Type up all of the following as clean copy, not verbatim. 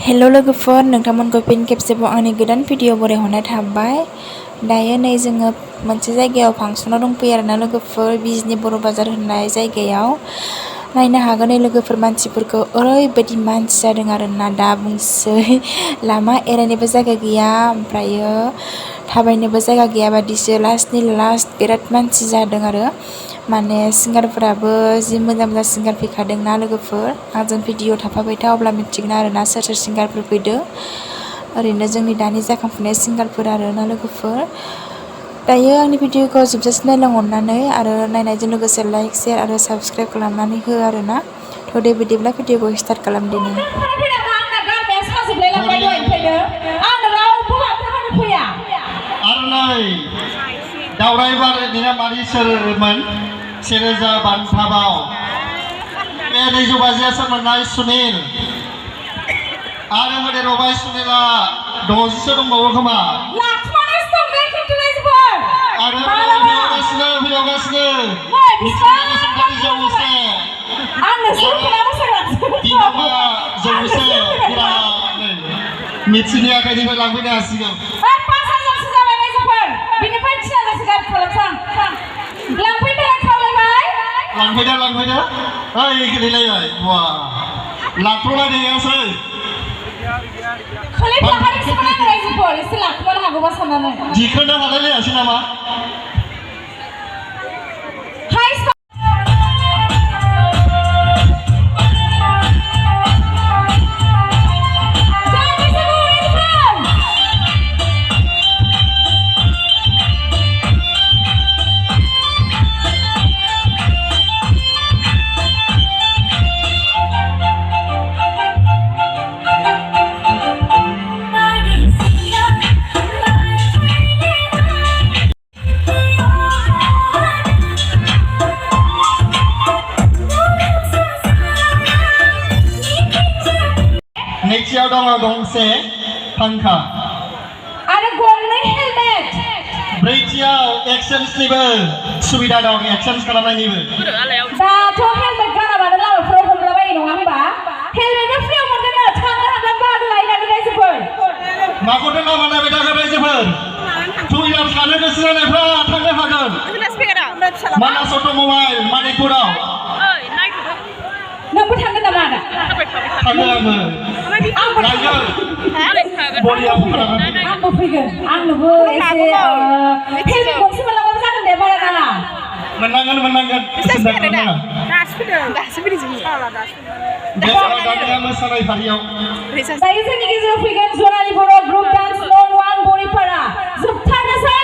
Hello' लोगोफोर नोंथांमोनखौ fin खेबसेबाव आंनि गोदान भिडिअ बरायहरनाय थाबाय। दायो नै जोङो मोनसे जायगायाव फांसनाव दंफैयो आरोना लोगोफोर, बिजनि बर' बाजार होननाय जायगायाव। नायनो हागोन नै लोगोफोर, मानसिफोरखौ ओरैबायदि मानसि जादों आरोना दा बुंसै। लामा एरायनोबो जायगा गैया, ओमफ्रायो थाबायनोबो जायगा गैया बादिसो। लास्टनि लास्ट बिराद मानसि जादों आरो माने सिंगारफोराबो जि मोजां मोजां सिंगार फैखादोंना लोगोफोर। आंजों भिडिअ थाफाबाय था अब्ला मिथिगोन आरोना सोर सोर सिंगारफोर फैदों। ओरैनो जोंनि दानि जाखांफुनाय सिंगारफोर आरोना लोगोफोर। दायो आंनि भिडिअखौ जोबजासिम नायलां अननानै, आरो नायनायजों लोगोसे लाइक शेयार आरो साबस्क्राइब खालामनानै हो आरोना। थ' दे बिदिब्ला भिडिअखौ स्टार्ट खालामदिनि। दावराय बारिनिया मानि सोरमोन? सेरोजा बान्थाबाव बे 250 सोर मोननाय सुनिल आरो मोदै रबाय सुनिला 60 दंबावो खोमा आरो फैगासिनो मिथिनि आखाइनिफ्राय लांफैनो हासिगोन। लांफैदो ओइ गेलेलायबाय वा लाथ'लायनायासै दिखोनो हालायलायासै नामा? नैथियाव दङ गंसे फांखा आरो गंनै हेलमेट। ब्रैथियाव एक्सचेन्जनिबो सुबिदा दं, एक्सचेन्ज खालामनायनिबो। दाथ' हेलमेट गानाबानो लामाफोराव हमलाबायो नङा होमबा? हेलमेटआ फ्रियाव मोनगोन, थांनो हागोन, बाहागो लाहैनो हागोन रायजोफोर। माखौथो लामा नायबाय थागोन रायजोफोर? टु हुइलार लानो गोसो जानायफ्रा थांनो हागोन। मानास अट'मबाइल मानिकपुराव। नोंबो थांगोन नामा आदा? थाङो आंबो। आंबो फैगोन, आंनोबो एसे हेलमेट गंसे मोनलांबाबो जागोन दे, बारा नाङा। मोननांगोन मोसानाय फारियाव दायो जोंनि गेजेराव फैगोन जनालि बर' ग्रुप डान्स नं 1 बरिपारा। जोबथारनोसै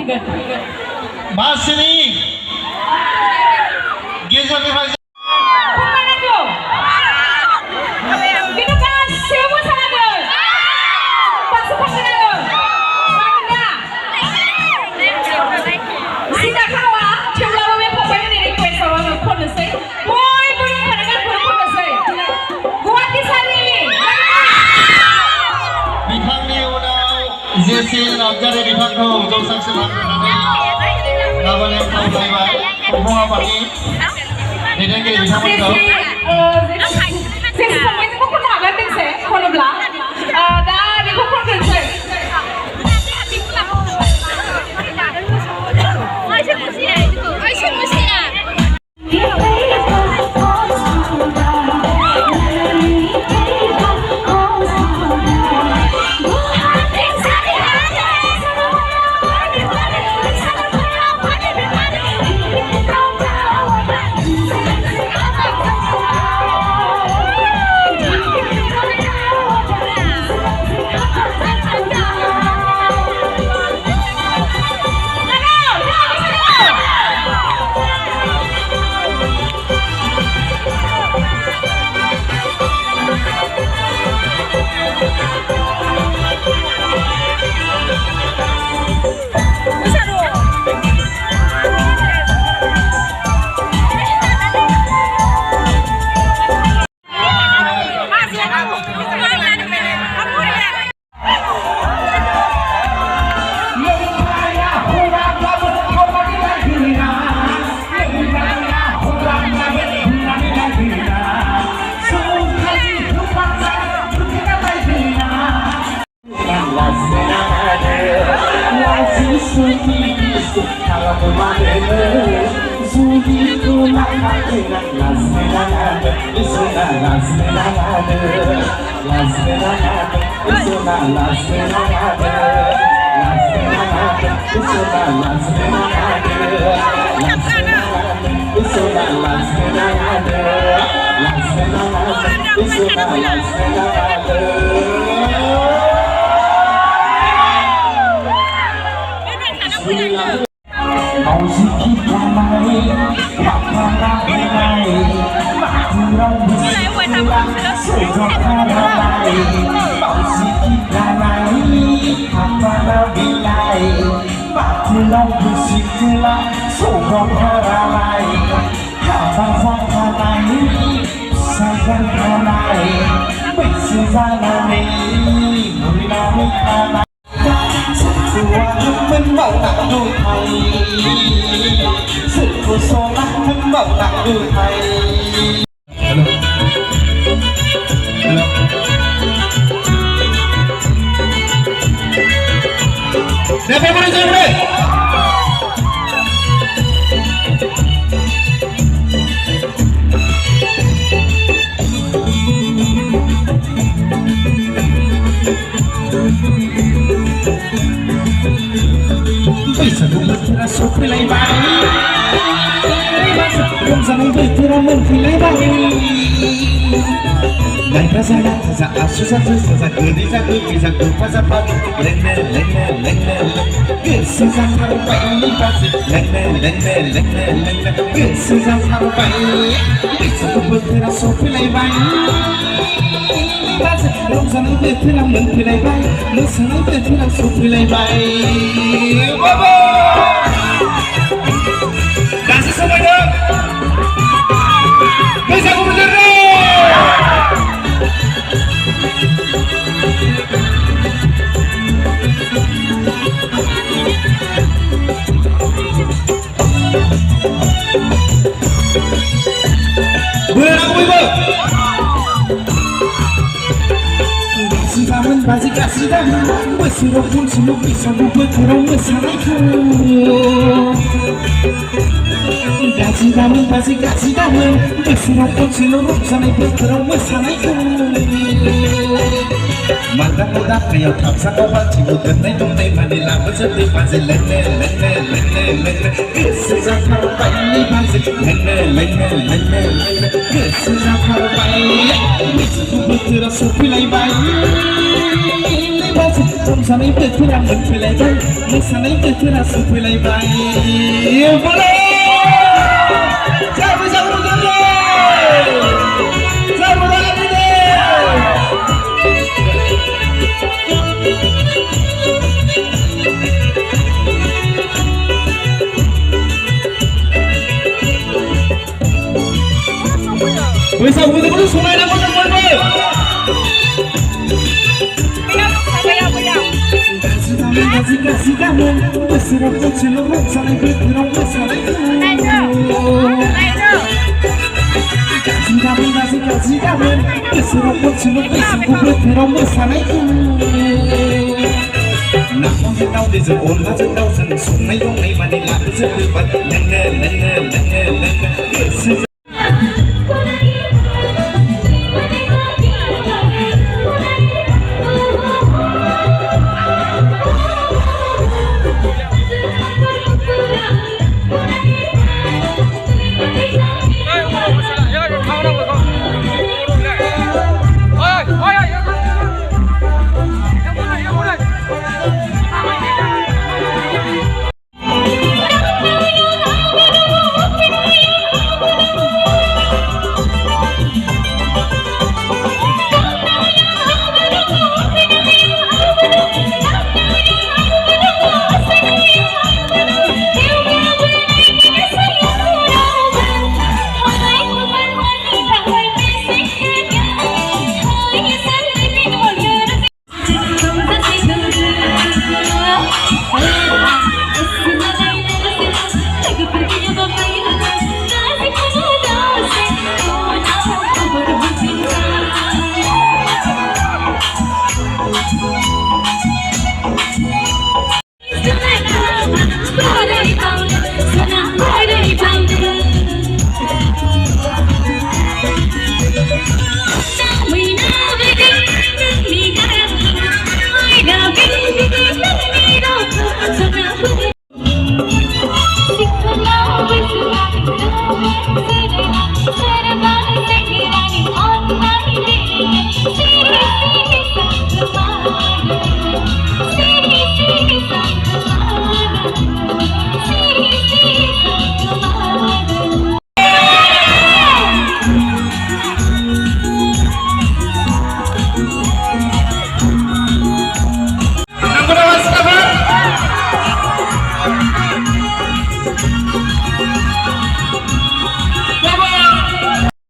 फैगोन मासिनि गेजेरनिफ्राय खमायनांगौ बेखौ गासैबो मोसानांगोन बाक्सु फांनांगोन मानोना सिदा खावा थेवब्लाबो बे फंबायनि रिकुवेस्टआव आङो खननोसै बयबो रोंखानाय गानखौनो खननोसै गुवाहाटि सारिआलि बिथांनि उनाव जेसि नार्जारि बिथांखौ जौसांसिम हांख्रायनानै लाबोनायाव खावलायबाय दंफां आफादनि दैदेनगिरि बिथांमोनखौ जेसि फंबायजोंबो खननो हागोन दोंसे खनोब्ला दा बेखौ खनग्रोनोसै Let's गोसोनि बाजै लोंनो गोसो जाथारबाय बैसागु बोथोरा सफैलायबाय बाजै रंजानाय बोथोरा मोनफैलायबाय मोसानाय बोथोरा सफैलायबाय बोलो जाबो जाबो जाबो बैसागु बोथोरखौ समायनाखौ जों मोनबो गासै गामोन बोसोराव खनसेल' रंजानाय बोथोराव मोसानायखौ गासै गामोन बोसोराव खनसेल' बैसागु बोथोराव मोसानायखौ नाफामजों दावदैजों अनलाजों दाउजों संनाय खावनाय माने लाबोजोबोबाय लोंनो